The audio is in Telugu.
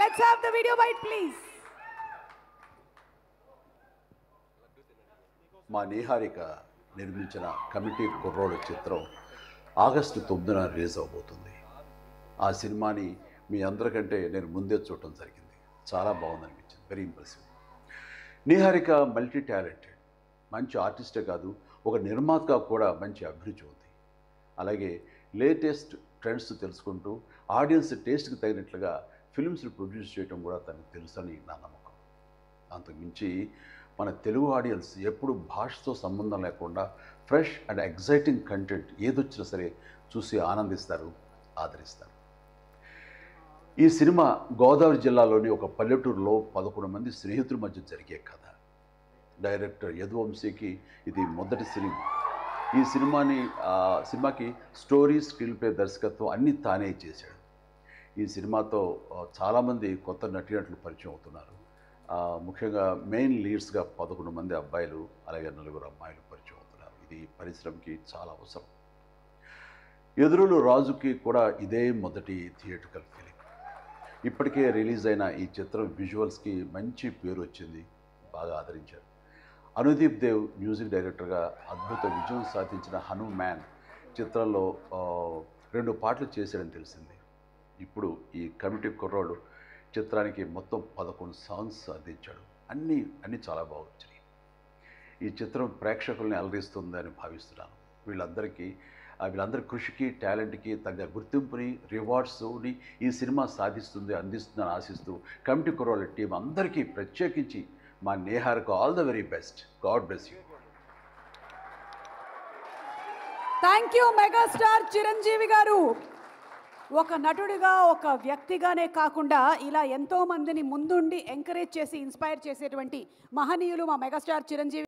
let's have the video bite, please. మా నిహారిక నిర్మించిన కమిటీ కుర్రోడు చిత్రం ఆగస్టు 9న రిలీజ్ అవబోతుంది. ఆ సినిమాని మీ అందరికంటే నేను ముందే చూడటం జరిగింది. చాలా బాగుందనిపించింది. Very impressive. Niharika multi talented, మంచి ఆర్టిస్టే కాదు, ఒక నిర్మాతగా కూడా మంచి అభిరుచి ఉంది. అలాగే లేటెస్ట్ ట్రెండ్స్ తెలుసుకుంటూ ఆడియన్స్ టేస్ట్కి తగినట్లుగా ఫిల్మ్స్ని ప్రొడ్యూస్ చేయడం కూడా తనకు తెలుసని నా నమ్మకం. అంతకుమించి మన తెలుగు ఆడియన్స్ ఎప్పుడు భాషతో సంబంధం లేకుండా ఫ్రెష్ అండ్ ఎగ్జైటింగ్ కంటెంట్ ఏదొచ్చినా సరే చూసి ఆనందిస్తారు, ఆదరిస్తారు. ఈ సినిమా గోదావరి జిల్లాలోని ఒక పల్లెటూరులో 11 మంది స్నేహితుల మధ్య జరిగే కథ. డైరెక్టర్ యదువంశీకి ఇది మొదటి సినిమా. ఈ సినిమాకి స్టోరీ, స్క్రీన్ ప్లే, దర్శకత్వం అన్నీ తానే చేశాడు. ఈ సినిమాతో చాలామంది కొత్త నటీనటులు పరిచయం అవుతున్నారు. ముఖ్యంగా మెయిన్ లీడ్స్గా 11 మంది అబ్బాయిలు, అలాగే 4 అమ్మాయిలు పరిచయం అవుతున్నారు. ఇది పరిశ్రమకి చాలా అవసరం. ఎదురులు రాజుకి కూడా ఇదే మొదటి థియేట్రికల్ ఫిలిం. ఇప్పటికే రిలీజ్ అయిన ఈ చిత్రం విజువల్స్కి మంచి పేరు వచ్చింది, బాగా ఆదరించారు. అనుదీప్ దేవ్ మ్యూజిక్ డైరెక్టర్గా అద్భుత విజయం సాధించిన హనుమాన్ చిత్రంలో 2 పాటలు చేశాడని తెలిసింది. ఇప్పుడు ఈ కమిటీ కుర్రోడు చిత్రానికి మొత్తం 11 సాంగ్స్ అందించాడు. అన్నీ చాలా బాగా వచ్చినాయి. ఈ చిత్రం ప్రేక్షకుల్ని అలరిస్తుందని భావిస్తున్నాను. వీళ్ళందరి కృషికి, టాలెంట్కి తగ్గ గుర్తింపుని, రివార్డ్స్ని ఈ సినిమా అందిస్తుందని ఆశిస్తూ కమిటీ కుర్రోళ్ళ టీం అందరికీ ప్రత్యేకించి మా నేహార్కు all the very best. God bless you. Thank you megastar Chiranjeevi garu. ఒక నటుడిగా, ఒక వ్యక్తిగానే కాకుండా ఇలా ఎంతో మందిని ముందుండి ఎంకరేజ్ చేసి ఇన్స్పైర్ చేసేటువంటి మహనీయులు మా మెగాస్టార్ చిరంజీవి.